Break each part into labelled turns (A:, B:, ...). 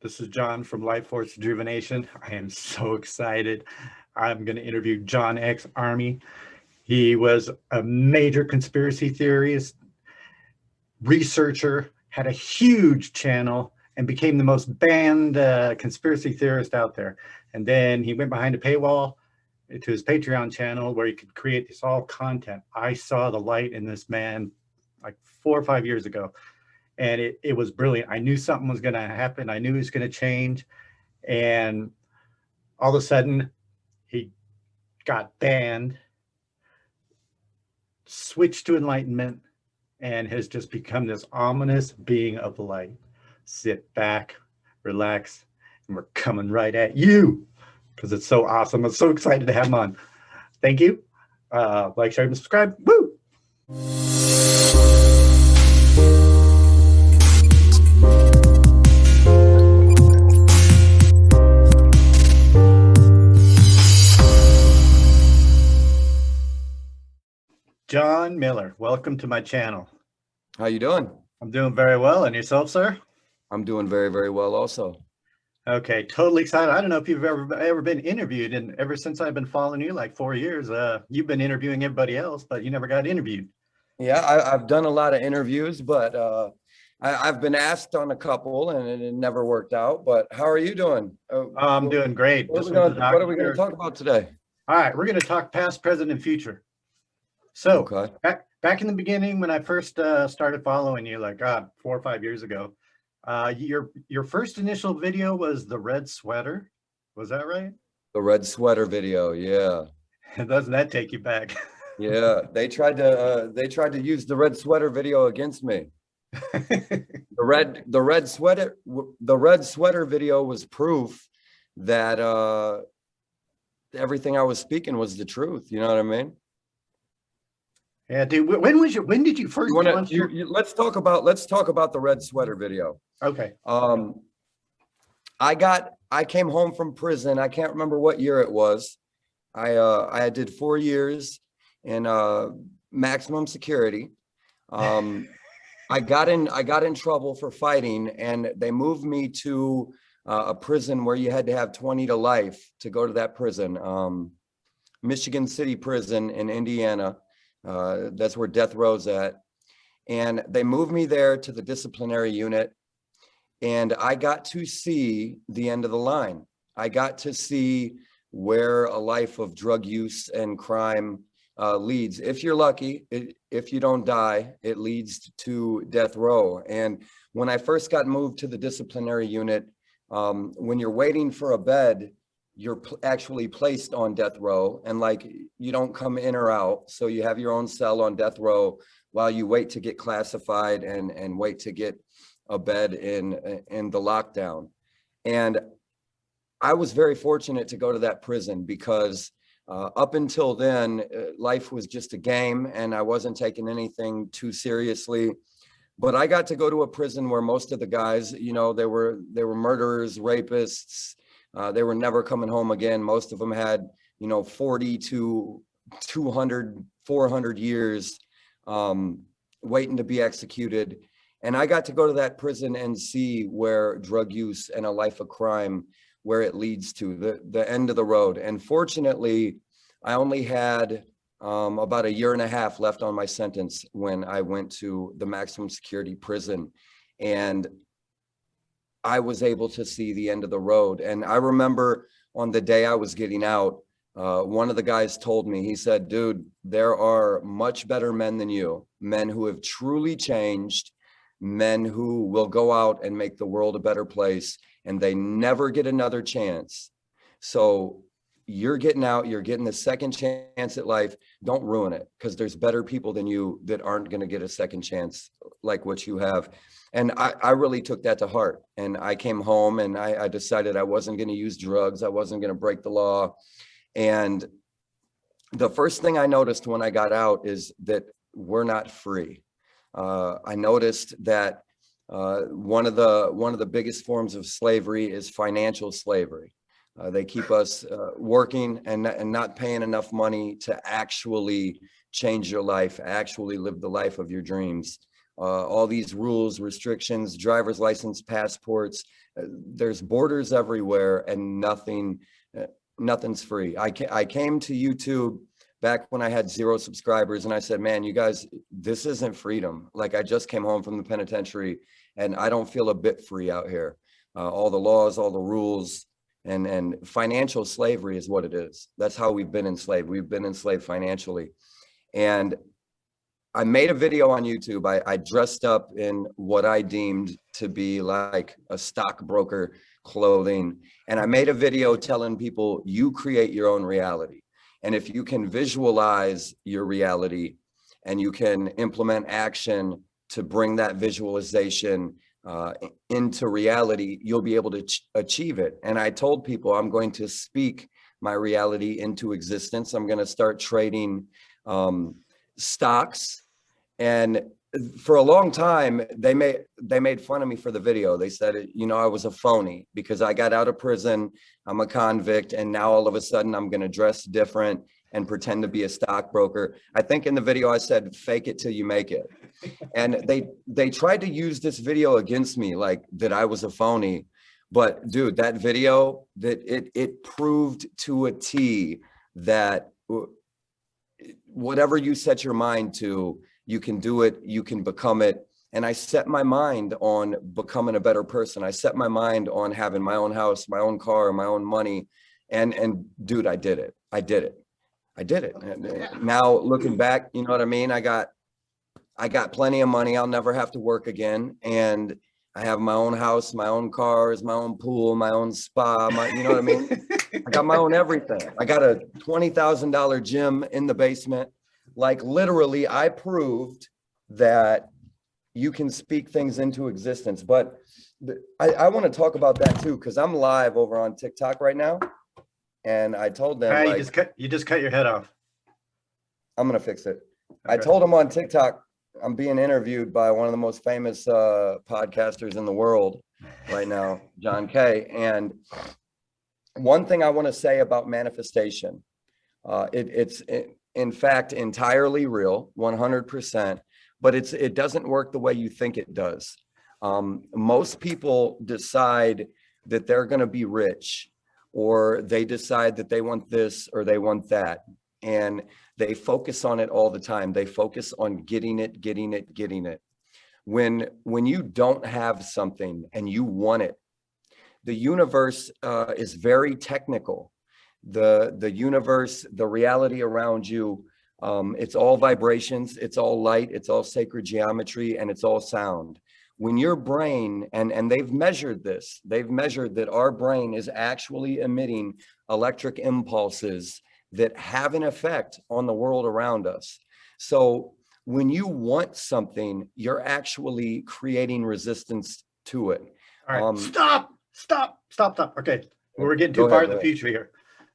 A: This is John from Life Force Rejuvenation. I am so excited. I'm going to interview JonXarmy. He was a major conspiracy theorist, researcher, had a huge channel, and became the most banned conspiracy theorist out there. And then he went behind a paywall to his Patreon channel where he could create this all content. I saw the light in this man like 4 or 5 years ago. And it was brilliant. I knew something was going to happen. I knew he was going to change. And all of a sudden, he got banned, switched to Enlightenment, and has just become this ominous being of light. Sit back, relax, and we're coming right at you because it's so awesome. I'm so excited to have him on. Thank you. Like, share, and subscribe. Woo! John Miller, welcome to my channel.
B: How you doing?
A: I'm doing very well. And yourself, sir?
B: I'm doing very, very well also.
A: Okay, totally excited. I don't know if you've ever been interviewed, and ever since I've been following you like 4 years, you've been interviewing everybody else, but you never got interviewed.
B: Yeah, I've done a lot of interviews, but I've been asked on a couple and it never worked out. But how are you doing?
A: I'm doing great.
B: What are we going to talk about today?
A: All right, we're going to talk past, present, and future. So
B: okay.
A: back in the beginning, when I first started following you, like 4 or 5 years ago, your first initial video was the red sweater. Was that right?
B: The red sweater video, yeah.
A: Doesn't that take you back?
B: Yeah, they tried to use the red sweater video against me. The red sweater video was proof that everything I was speaking was the truth. You know what I mean?
A: Yeah, dude. When did you first launch your...
B: Let's talk about the red sweater video.
A: Okay.
B: I came home from prison. I can't remember what year it was. I did 4 years in maximum security. I got in trouble for fighting, and they moved me to a prison where you had to have 20 to life to go to that prison. Michigan City Prison in Indiana. That's where death row's at. And they moved me there to the disciplinary unit. And I got to see the end of the line. I got to see where a life of drug use and crime leads. If you're lucky, if you don't die, it leads to death row. And when I first got moved to the disciplinary unit, when you're waiting for a bed, you're actually placed on death row, and like you don't come in or out. So you have your own cell on death row while you wait to get classified and wait to get a bed in the lockdown. And I was very fortunate to go to that prison because up until then, life was just a game and I wasn't taking anything too seriously. But I got to go to a prison where most of the guys, you know, they were murderers, rapists. They were never coming home again. Most of them had, 40 to 200, 400 years waiting to be executed. And I got to go to that prison and see where drug use and a life of crime, where it leads to the end of the road. And fortunately, I only had about a year and a half left on my sentence when I went to the maximum security prison. And I was able to see the end of the road. And I remember on the day I was getting out, one of the guys told me, he said, dude, there are much better men than you, men who have truly changed, men who will go out and make the world a better place, and they never get another chance. So you're getting out, you're getting the second chance at life. Don't ruin it, because there's better people than you that aren't going to get a second chance like what you have. And I really took that to heart. And I came home and I decided I wasn't going to use drugs. I wasn't going to break the law. And the first thing I noticed when I got out is that we're not free. I noticed that one of the biggest forms of slavery is financial slavery. They keep us working and not paying enough money to actually change your life, actually live the life of your dreams. all these rules, restrictions, driver's license, passports. There's borders everywhere, and nothing's free. I came to YouTube back when I had 0 subscribers, and I said, man, you guys, this isn't freedom. Like, I just came home from the penitentiary and I don't feel a bit free out here. All the laws, all the rules, and financial slavery is what it is. That's how we've been enslaved. We've been enslaved financially. And I made a video on YouTube. I dressed up in what I deemed to be like a stockbroker clothing. And I made a video telling people, you create your own reality. And if you can visualize your reality and you can implement action to bring that visualization into reality, you'll be able to achieve it. And I told people I'm going to speak my reality into existence. I'm going to start trading stocks. And for a long time, they made fun of me for the video. They said, you know, I was a phony because I got out of prison. I'm a convict. And now all of a sudden I'm going to dress different and pretend to be a stockbroker. I think in the video I said, fake it till you make it. And they tried to use this video against me, like that I was a phony. But dude, that video, that it proved to a T that whatever you set your mind to, you can do it, you can become it. And I set my mind on becoming a better person. I set my mind on having my own house, my own car, my own money. And dude, I did it. I did it. And now looking back, you know what I mean? I got plenty of money. I'll never have to work again. And I have my own house, my own cars, my own pool, my own spa, you know what I mean? I got my own everything. I got a $20,000 gym in the basement. Like literally, I proved that you can speak things into existence. But I want to talk about that too, because I'm live over on TikTok right now. And I told them, like,
A: you just cut your head off.
B: I'm going to fix it. Okay. I
A: Okay.
B: told them on TikTok, I'm being interviewed by one of the most famous podcasters in the world right now, Jon K. And one thing I want to say about manifestation, it's in fact entirely real, 100%, but it doesn't work the way you think it does. Most people decide that they're going to be rich, or they decide that they want this or they want that. And they focus on it all the time. They focus on getting it. When you don't have something and you want it, the universe is very technical. The universe, the reality around you, it's all vibrations, it's all light, it's all sacred geometry, and it's all sound. When your brain, and they've measured this, they've measured that our brain is actually emitting electric impulses that have an effect on the world around us. So when you want something, you're actually creating resistance to it.
A: All right, stop. Okay, we're getting too far in the future here.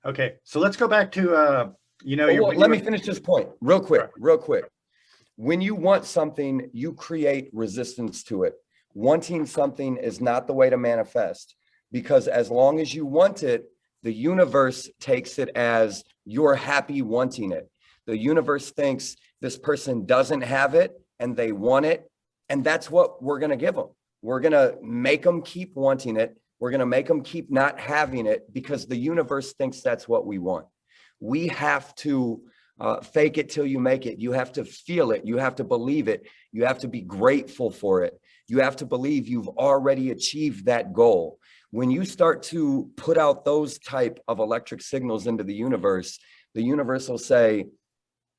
A: Okay, so let's go back to,
B: let me finish this point real quick. When you want something, you create resistance to it. Wanting something is not the way to manifest, because as long as you want it, the universe takes it as you're happy wanting it. The universe thinks this person doesn't have it and they want it. And that's what we're going to give them. We're going to make them keep wanting it. We're going to make them keep not having it, because the universe thinks that's what we want. We have to fake it till you make it. You have to feel it. You have to believe it. You have to be grateful for it. You have to believe you've already achieved that goal. When you start to put out those type of electric signals into the universe will say,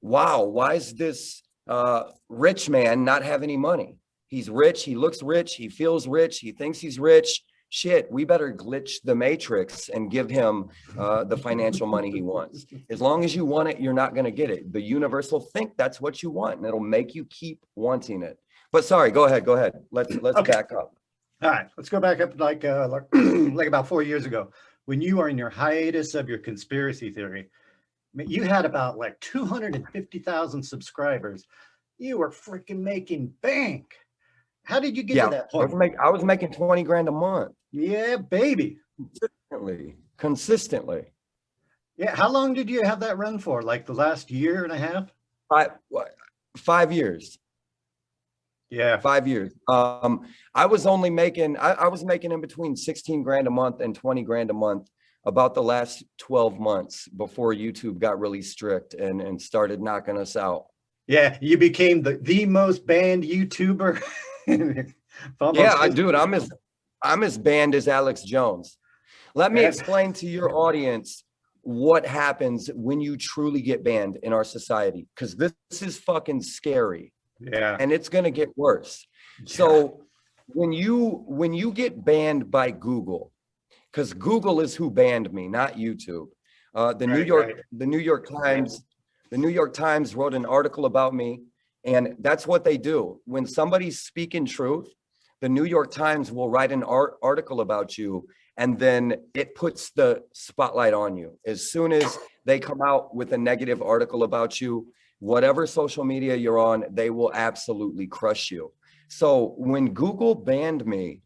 B: wow, why is this rich man not have any money? He's rich. He looks rich. He feels rich. He thinks he's rich. Shit, we better glitch the matrix and give him the financial money he wants. As long as you want it, you're not going to get it. The universe will think that's what you want, and it'll make you keep wanting it. But sorry, go ahead. Let's okay. Back up.
A: All right, let's go back up like about 4 years ago, when you were in your hiatus of your conspiracy theory. You had about like 250,000 subscribers. You were freaking making bank. How did you get to that point?
B: I was making 20 grand a month.
A: Yeah, baby.
B: Consistently.
A: Yeah. How long did you have that run for? Like the last year and a half?
B: 5 years.
A: Yeah.
B: 5 years. I was only making, I was making in between 16 grand a month and 20 grand a month about the last 12 months before YouTube got really strict and started knocking us out.
A: Yeah, you became the most banned YouTuber.
B: Yeah, dude, I'm as banned as Alex Jones. Let me explain to your audience what happens when you truly get banned in our society, because this is fucking scary.
A: Yeah.
B: And it's going to get worse. Yeah. So when you get banned by Google, because Google is who banned me, not YouTube. The New York Times wrote an article about me, and that's what they do. When somebody's speaking truth, the New York Times will write an article about you, and then it puts the spotlight on you. As soon as they come out with a negative article about you, whatever social media you're on, they will absolutely crush you. So when Google banned me,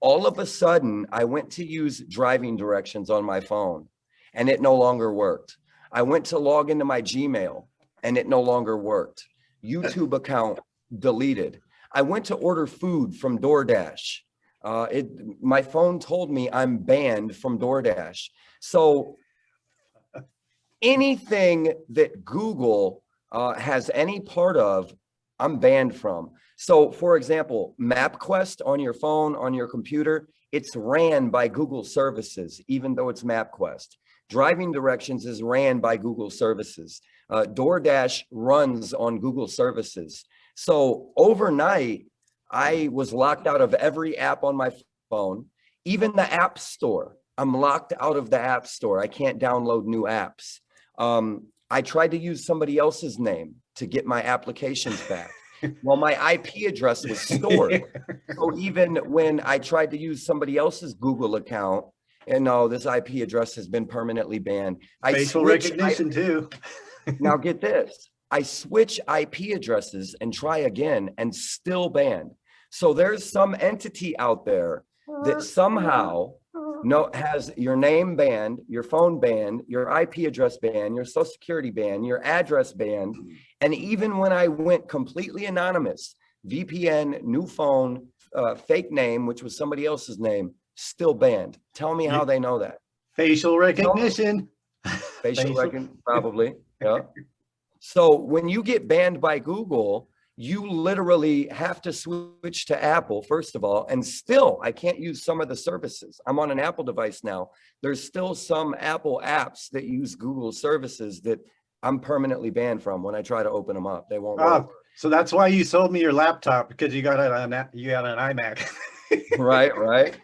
B: all of a sudden I went to use driving directions on my phone and it no longer worked. I went to log into my Gmail and it no longer worked. YouTube account deleted. I went to order food from DoorDash. My phone told me I'm banned from DoorDash. So anything that Google has any part of, I'm banned from. So for example, MapQuest on your phone, on your computer, it's ran by Google services, even though it's MapQuest. Driving directions is ran by Google services. DoorDash runs on Google services. So overnight, I was locked out of every app on my phone, even the App Store. I'm locked out of the App Store. I can't download new apps. I tried to use somebody else's name to get my applications back. Well, my IP address was stored. So even when I tried to use somebody else's Google account, and no, this IP address has been permanently banned.
A: Facial recognition too.
B: Now get this. I switch IP addresses and try again and still banned. So there's some entity out there that somehow has your name banned, your phone banned, your IP address banned, your social security banned, your address banned. And even when I went completely anonymous, VPN, new phone, fake name, which was somebody else's name, still banned. Tell me how they know that.
A: Facial recognition.
B: Facial recognition, probably. Yeah. So when you get banned by Google, you literally have to switch to Apple, first of all, and still I can't use some of the services. I'm on an Apple device now. There's still some Apple apps that use Google services that I'm permanently banned from. When I try to open them up, they won't work.
A: So that's why you sold me your laptop, because you got an iMac.
B: Right.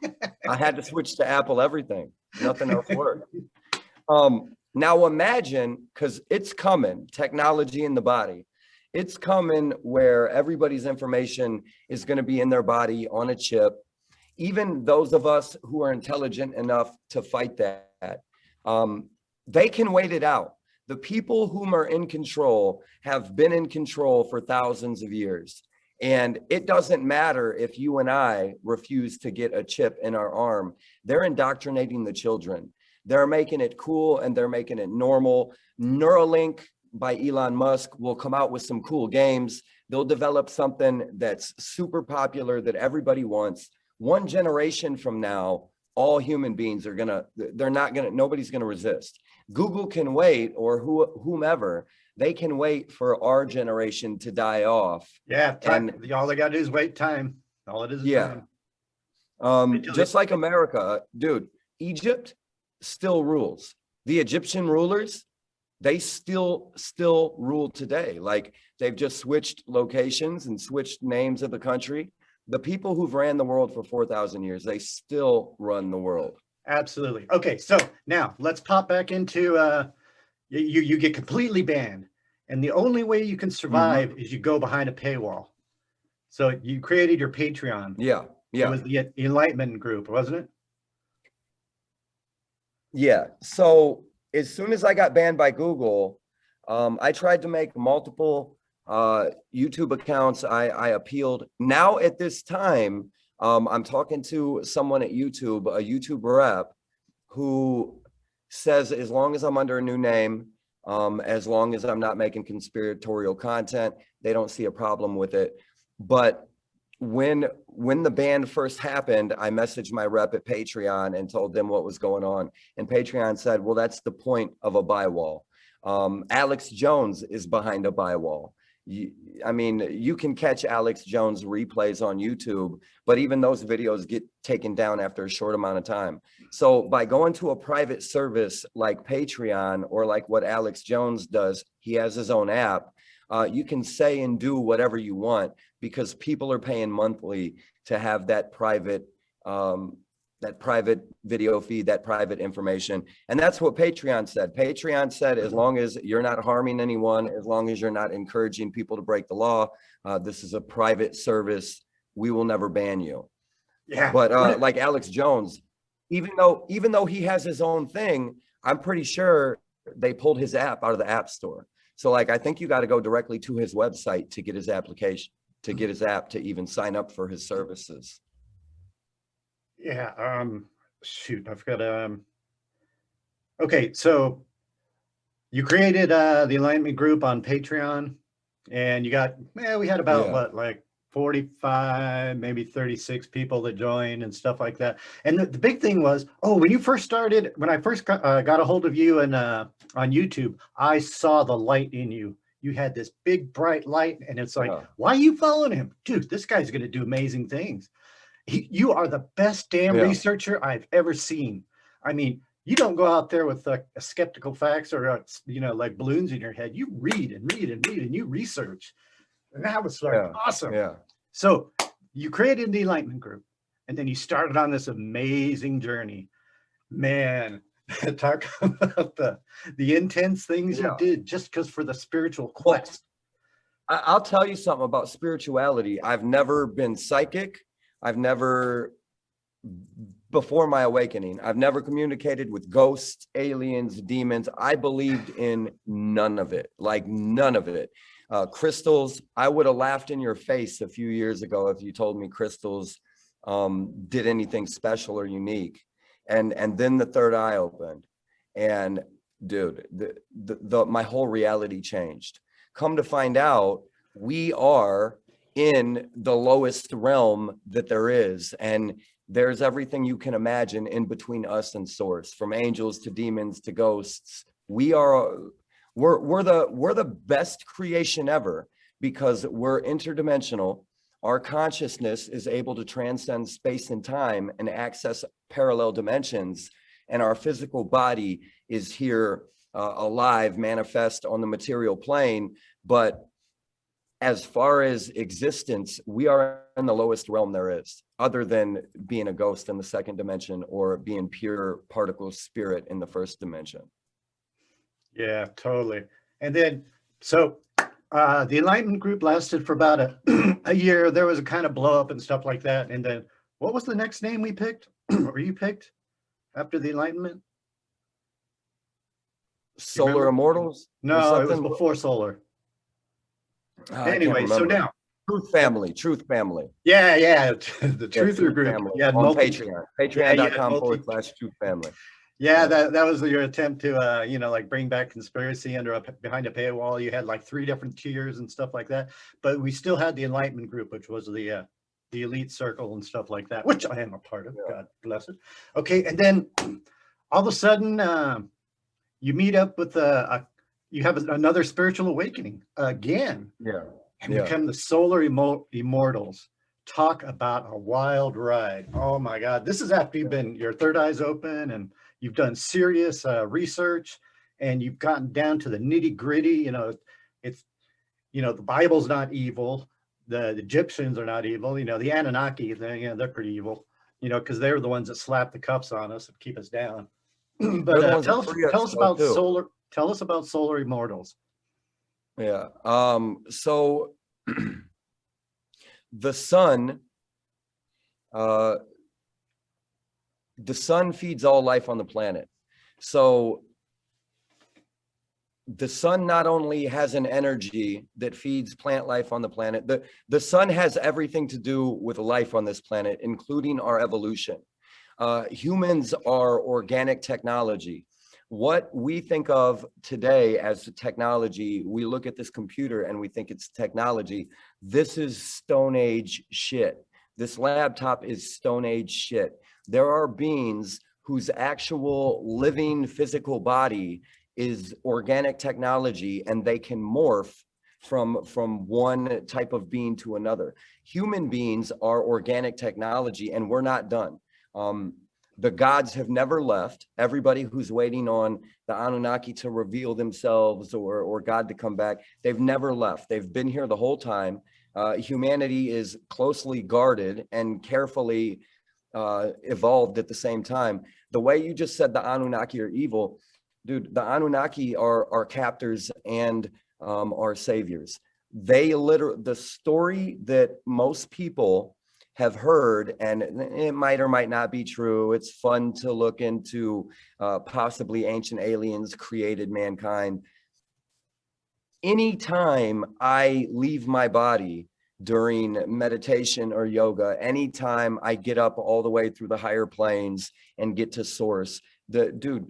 B: I had to switch to Apple everything. Nothing else worked. Now imagine, because it's coming, technology in the body. It's coming where everybody's information is going to be in their body on a chip. Even those of us who are intelligent enough to fight that, they can wait it out. The people whom are in control have been in control for thousands of years. And it doesn't matter if you and I refuse to get a chip in our arm. They're indoctrinating the children. They're making it cool and they're making it normal. Neuralink by Elon Musk will come out with some cool games. They'll develop something that's super popular that everybody wants. One generation from now, all human beings are nobody's gonna resist. Google can wait, or whomever, they can wait for our generation to die off.
A: Yeah, and all they gotta do is wait time. All it is
B: time. Just like America, dude, Egypt still rules. The Egyptian rulers, they still rule today. Like, they've just switched locations and switched names of the country. The people who've ran the world for 4,000 years, they still run the world.
A: Absolutely. Okay, so now let's pop back into you get completely banned, and the only way you can survive is you go behind a paywall. So you created your Patreon.
B: Yeah.
A: It was the Enlightenment group, wasn't it?
B: Yeah. So as soon as I got banned by Google, I tried to make multiple YouTube accounts. I appealed. Now at this time, I'm talking to someone at YouTube, a YouTube rep, who says as long as I'm under a new name, as long as I'm not making conspiratorial content, they don't see a problem with it. But when the ban first happened, I messaged my rep at Patreon and told them what was going on. And Patreon said, well, that's the point of a buy wall. Alex Jones is behind a buy wall. I mean, you can catch Alex Jones replays on YouTube, but even those videos get taken down after a short amount of time. So by going to a private service like Patreon, or like what Alex Jones does, he has his own app. You can say and do whatever you want, because people are paying monthly to have that private video feed, that private information. And that's what Patreon said. Patreon said, as long as you're not harming anyone, as long as you're not encouraging people to break the law, this is a private service. We will never ban you.
A: Yeah.
B: But like Alex Jones, even though he has his own thing, I'm pretty sure they pulled his app out of the App Store. So like, I think you got to go directly to his website to get his application, to get his app, to even sign up for his services.
A: Yeah. Shoot, I forgot. Okay, so you created the Enlightenment group on Patreon, and you got, we had about what, like 45, maybe 36 people that joined and stuff like that. And the big thing was, when you first started, when I first got a hold of you and on YouTube, I saw the light in you. You had this big bright light, and it's like, why are you following him? Dude, this guy's going to do amazing things. You are the best damn researcher I've ever seen. I mean, you don't go out there with skeptical facts or, like balloons in your head. You read and read and read, and you research. And that was like awesome. Yeah. So you created the Enlightenment group, and then you started on this amazing journey. Man, talk about the intense things you did just because for the spiritual quest.
B: I'll tell you something about spirituality. I've never been psychic. I've never, before my awakening, I've never communicated with ghosts, aliens, demons. I believed in none of it, like none of it. Crystals, I would have laughed in your face a few years ago if you told me crystals did anything special or unique. And then the third eye opened, and dude, my whole reality changed. Come to find out, we are in the lowest realm that there is, and there's everything you can imagine in between us and source, from angels to demons to ghosts. We're the best creation ever, because we're interdimensional. Our consciousness is able to transcend space and time and access parallel dimensions, and our physical body is here alive, manifest on the material plane. But as far as existence, we are in the lowest realm there is, other than being a ghost in the second dimension or being pure particle spirit in the first dimension.
A: Yeah, totally. And then, so the Enlightenment group lasted for about a year. There was a kind of blow up and stuff like that. And then what was the next name we picked, or you picked after the Enlightenment?
B: Solar Immortals?
A: No, it was before Solar. Anyway, so now
B: Truth Family.
A: Yeah, the Truther group.
B: Yeah, on Patreon. Patreon.com/Truth Family.
A: Yeah, that was your attempt to like bring back conspiracy behind a paywall. You had like 3 different tiers and stuff like that, but we still had the Enlightenment group, which was the elite circle and stuff like that, which I am a part of. God bless it. Okay, and then all of a sudden you meet up with you have another spiritual awakening again. And become the Solar Immortals. Talk about a wild ride. Oh my God. This is after your third eye's open, and you've done serious research, and you've gotten down to the nitty gritty. It's, the Bible's not evil. The Egyptians are not evil. The Anunnaki, they're pretty evil, because they're the ones that slap the cuffs on us and keep us down. But tell us about Solar. Tell us about Solar Immortals.
B: Yeah. So the sun feeds all life on the planet. So the sun not only has an energy that feeds plant life on the planet, the sun has everything to do with life on this planet, including our evolution. Humans are organic technology. what we think of today as technology, we look at this computer and we think it's technology. This is Stone Age shit. This laptop is Stone Age shit. There are beings whose actual living physical body is organic technology, and they can morph from one type of being to another. Human beings are organic technology, and we're not done. The gods have never left. Everybody who's waiting on the Anunnaki to reveal themselves or God to come back, they've never left. They've been here the whole time. Humanity is closely guarded and carefully evolved at the same time. The way you just said the Anunnaki are evil, dude, the Anunnaki are captors and are saviors. They literally, the story that most people have heard, and it might or might not be true. It's fun to look into possibly ancient aliens created mankind. Anytime I leave my body during meditation or yoga, anytime I get up all the way through the higher planes and get to source, the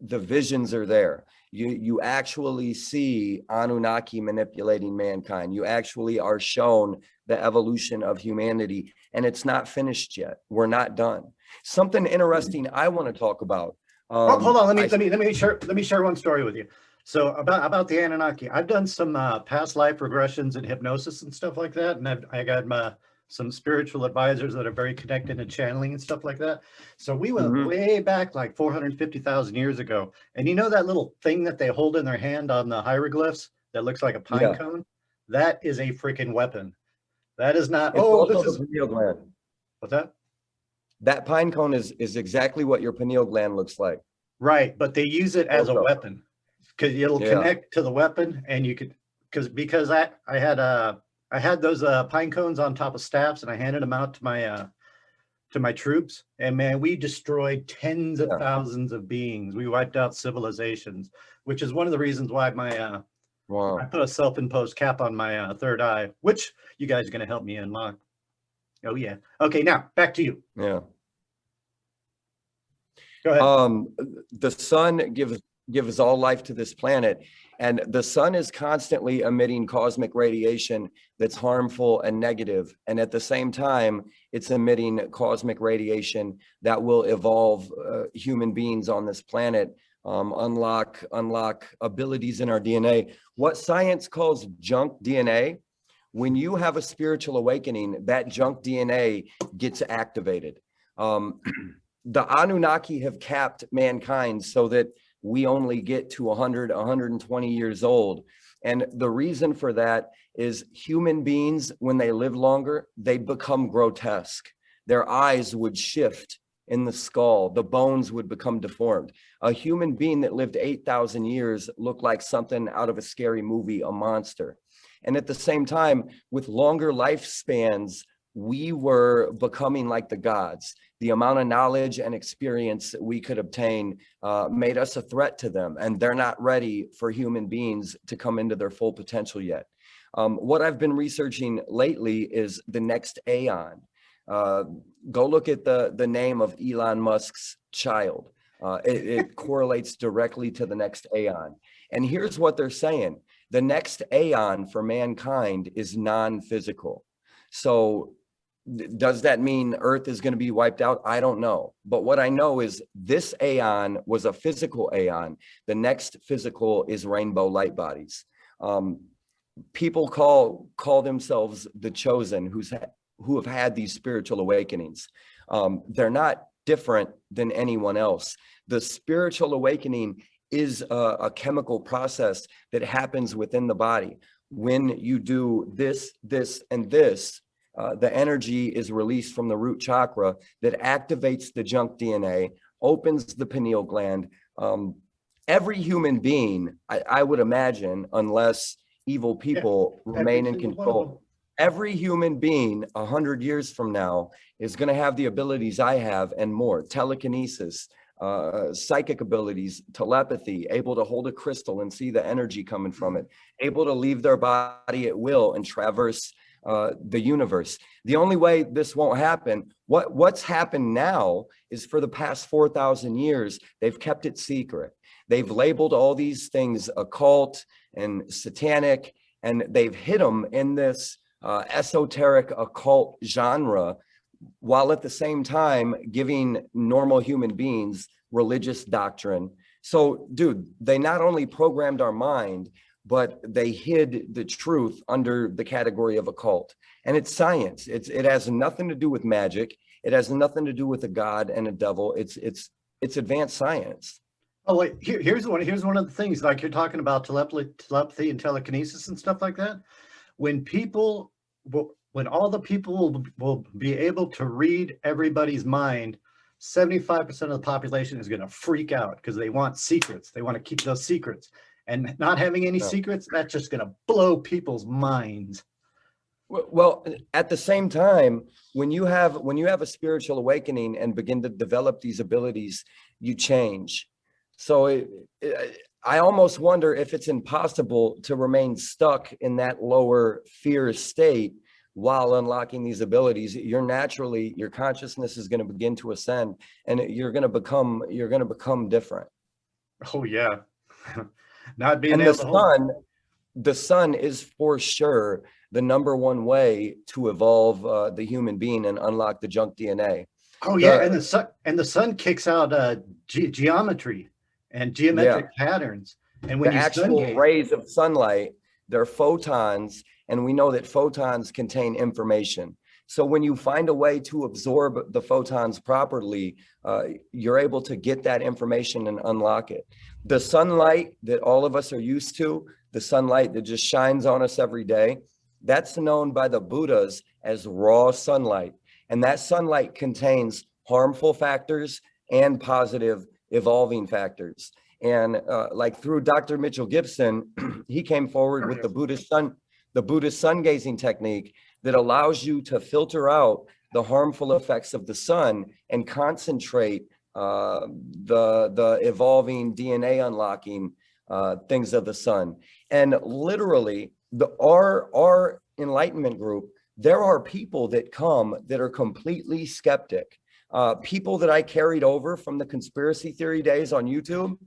B: visions are there. You actually see Anunnaki manipulating mankind. You actually are shown the evolution of humanity, and it's not finished yet. We're not done. Something interesting I want to talk about.
A: Hold on. Let me share one story with you. So about the Anunnaki, I've done some past life regressions and hypnosis and stuff like that, and I got some spiritual advisors that are very connected in channeling and stuff like that. So we went way back, like 450,000 years ago. And you know that little thing that they hold in their hand on the hieroglyphs that looks like a pine cone? That is a freaking weapon. That is not.
B: It's this is the pineal gland.
A: What's that?
B: That pine cone is exactly what your pineal gland looks like.
A: Right, but they use it as a weapon because it'll connect to the weapon, and you could because I had those pine cones on top of staffs, and I handed them out to my troops, and man, we destroyed tens of thousands of beings. We wiped out civilizations, which is one of the reasons why I put a self-imposed cap on my third eye, which you guys are going to help me unlock. Oh yeah. Okay, now back to you.
B: Yeah.
A: Go ahead.
B: The sun gives all life to this planet, and the sun is constantly emitting cosmic radiation that's harmful and negative, and at the same time it's emitting cosmic radiation that will evolve human beings on this planet, unlock abilities in our DNA, what science calls junk DNA. When you have a spiritual awakening, that junk DNA gets activated. The Anunnaki have capped mankind so that we only get to 100, 120 years old. And the reason for that is human beings, when they live longer, they become grotesque. Their eyes would shift in the skull. The bones would become deformed. A human being that lived 8,000 years looked like something out of a scary movie, a monster. And at the same time, with longer lifespans, we were becoming like the gods. The amount of knowledge and experience that we could obtain made us a threat to them, and they're not ready for human beings to come into their full potential yet. What I've been researching lately is the next aeon. Go look at the name of Elon Musk's child. It correlates directly to the next aeon. And here's what they're saying. The next aeon for mankind is non-physical. So does that mean Earth is going to be wiped out? I don't know. But what I know is this aeon was a physical aeon. The next physical is rainbow light bodies. People call themselves the chosen, who have had these spiritual awakenings. They're not different than anyone else. The spiritual awakening is a chemical process that happens within the body. When you do this, and this, the energy is released from the root chakra that activates the junk DNA, opens the pineal gland. Every human being, I would imagine, unless evil people remain in control, every human being 100 years from now is going to have the abilities I have and more: telekinesis, psychic abilities, telepathy, able to hold a crystal and see the energy coming from it, able to leave their body at will and traverse the universe. The only way this won't happen, what's happened now is for the past 4,000 years, they've kept it secret. They've labeled all these things occult and satanic, and they've hid them in this esoteric occult genre, while at the same time giving normal human beings religious doctrine. So, dude, they not only programmed our mind, but they hid the truth under the category of occult. And it's science. It has nothing to do with magic. It has nothing to do with a god and a devil. It's advanced science.
A: Oh, wait, here's one of the things, like you're talking about telepathy and telekinesis and stuff like that. When all the people will be able to read everybody's mind, 75% of the population is going to freak out because they want secrets. They want to keep those secrets. And not having any secrets, that's just going to blow people's minds.
B: Well, at the same time, when you have a spiritual awakening and begin to develop these abilities, you change. So I almost wonder if it's impossible to remain stuck in that lower fear state while unlocking these abilities. Your consciousness is going to begin to ascend, and you're going to become different.
A: Oh yeah. Not being
B: and
A: able
B: the sun is for sure the #1 way to evolve the human being and unlock the junk DNA.
A: Oh yeah, and the sun kicks out geometry and geometric patterns. And when
B: the actual rays of sunlight, they're photons, and we know that photons contain information. So when you find a way to absorb the photons properly, you're able to get that information and unlock it. The sunlight that all of us are used to, the sunlight that just shines on us every day, that's known by the Buddhas as raw sunlight. And that sunlight contains harmful factors and positive evolving factors. And like through Dr. Mitchell Gibson, he came forward with the Buddhist sun gazing technique that allows you to filter out the harmful effects of the sun and concentrate the evolving DNA unlocking things of the sun. And literally, our enlightenment group, there are people that come that are completely skeptic. People that I carried over from the conspiracy theory days on YouTube,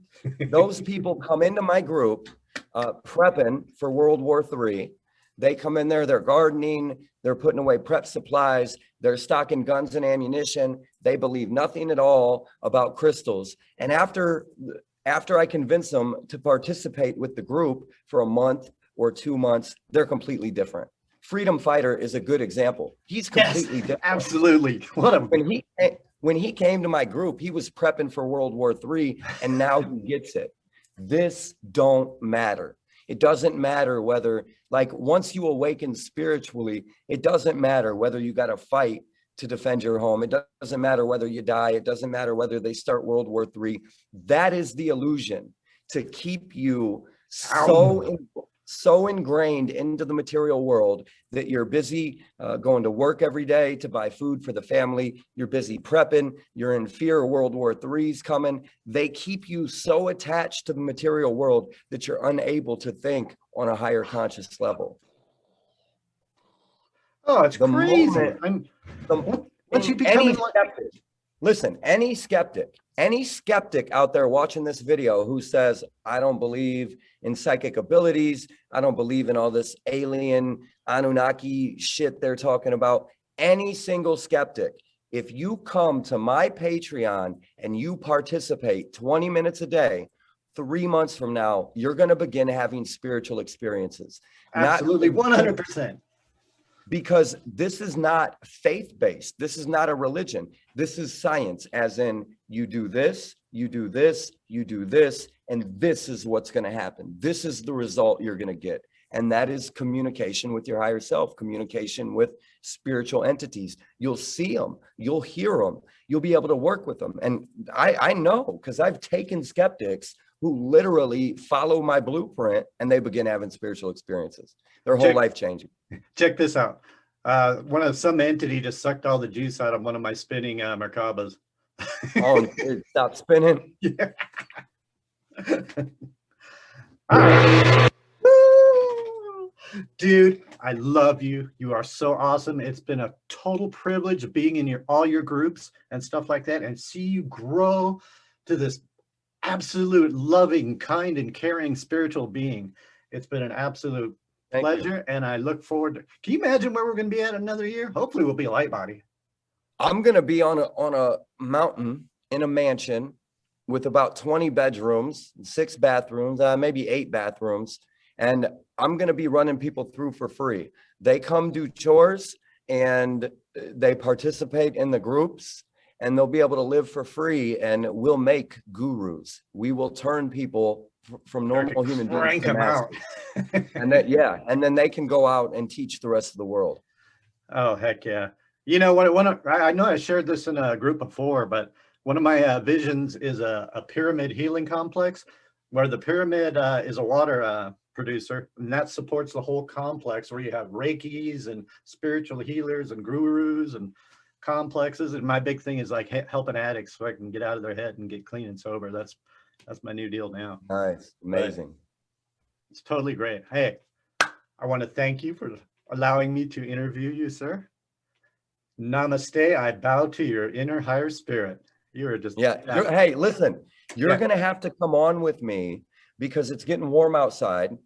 B: those people come into my group prepping for World War III. They come in there, they're gardening, they're putting away prep supplies, they're stocking guns and ammunition. They believe nothing at all about crystals. And after I convince them to participate with the group for a month or 2 months, they're completely different. Freedom Fighter is a good example. He's completely different.
A: Absolutely.
B: When he came to my group, he was prepping for World War III, and now he gets it. This don't matter. It doesn't matter whether, like, once you awaken spiritually, it doesn't matter whether you got to fight to defend your home. It doesn't matter whether you die. It doesn't matter whether they start World War III. That is the illusion, to keep you so ingrained into the material world that you're busy going to work every day to buy food for the family. You're busy prepping. You're in fear of World War III's coming. They keep you so attached to the material world that you're unable to think on a higher conscious level.
A: Oh, it's crazy.
B: Once you become listen, any skeptic out there watching this video who says, I don't believe in psychic abilities, I don't believe in all this alien Anunnaki shit they're talking about, any single skeptic, if you come to my Patreon and you participate 20 minutes a day, 3 months from now, you're going to begin having spiritual experiences.
A: Absolutely, 100%.
B: Because this is not faith-based. This is not a religion. This is science, as in you do this, you do this, you do this, and this is what's going to happen. This is the result you're going to get. And that is communication with your higher self, communication with spiritual entities. You'll see them, you'll hear them, you'll be able to work with them. And I know, because I've taken skeptics who literally follow my blueprint and they begin having spiritual experiences. Their whole life changing.
A: Check this out. Some entity just sucked all the juice out of one of my spinning Merkabas.
B: Oh, stop spinning.
A: Yeah. Dude, I love you. You are so awesome. It's been a total privilege being in all your groups and stuff like that, and see you grow to this absolute loving, kind, and caring spiritual being. It's been an absolute pleasure, and I look forward to. Can you imagine where we're going to be at another year? Hopefully, we'll be a light body.
B: I'm going to be on a mountain in a mansion with about 20 bedrooms, 6 bathrooms, maybe 8 bathrooms. And I'm going to be running people through for free. They come do chores and they participate in the groups, and they'll be able to live for free, and we'll make gurus. We will turn people from normal human beings to masters. And that, yeah, and then they can go out and teach the rest of the world.
A: Oh, heck yeah. You know what? I know I shared this in a group before, but one of my visions is a pyramid healing complex, where the pyramid is a water producer, and that supports the whole complex, where you have Reikis and spiritual healers and gurus and complexes. And my big thing is like helping addicts so I can get out of their head and get clean and sober. That's my new deal now.
B: Nice. Amazing.
A: But it's totally great. Hey, I want to thank you for allowing me to interview you, sir. Namaste. I bow to your inner higher spirit. You are just,
B: hey, listen, you're going to have to come on with me because it's getting warm outside.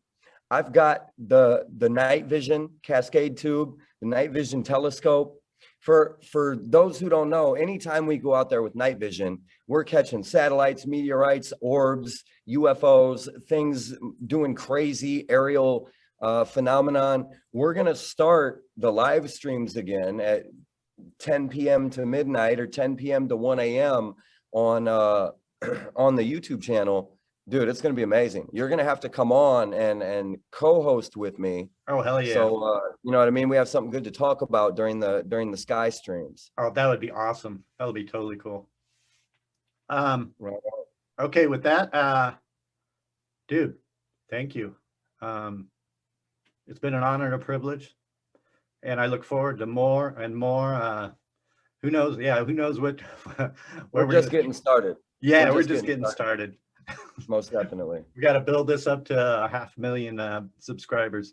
B: I've got the night vision cascade tube, the night vision telescope. For those who don't know, anytime we go out there with night vision, we're catching satellites, meteorites, orbs, UFOs, things doing crazy aerial phenomenon. We're going to start the live streams again at 10 p.m. to midnight or 10 p.m. to 1 a.m. on the YouTube channel. Dude, it's going to be amazing. You're going to have to come on and co-host with me.
A: Oh, hell yeah.
B: So, you know what I mean? We have something good to talk about during the sky streams.
A: Oh, that would be awesome. That would be totally cool.
B: Right.
A: Okay, with that, dude, thank you. It's been an honor and a privilege, and I look forward to more and more. Who knows? Yeah, who knows what?
B: We're just getting started.
A: Yeah, we're just getting started.
B: Most definitely.
A: We got to build this up to 500,000 subscribers.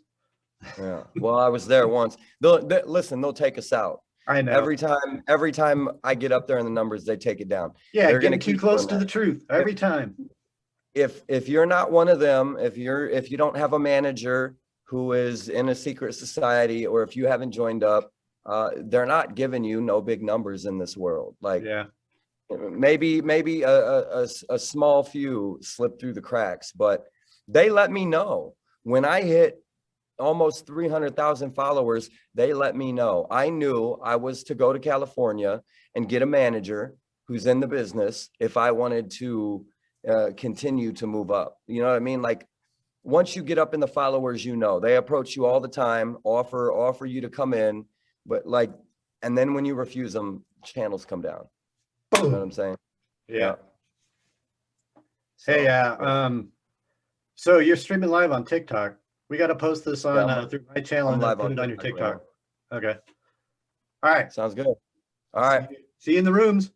B: Yeah. Well, I was there once. Listen, they'll take us out.
A: I know.
B: Every time I get up there in the numbers, they take it down.
A: Yeah, they're getting too close to the truth every time.
B: If you're not one of them, if you don't have a manager who is in a secret society, or if you haven't joined up, they're not giving you no big numbers in this world. Like,
A: yeah.
B: Maybe a small few slip through the cracks, but they let me know when I hit almost 300,000 followers. They let me know. I knew I was to go to California and get a manager who's in the business if I wanted to continue to move up. You know what I mean? Like, once you get up in the followers, you know, they approach you all the time, offer you to come in, but like, and then when you refuse them, channels come down. You know what I'm saying?
A: Yeah. Hey, so you're streaming live on TikTok. We got to post this on through my channel and put it on your TikTok. Okay. All right.
B: Sounds good. All right.
A: See you in the rooms.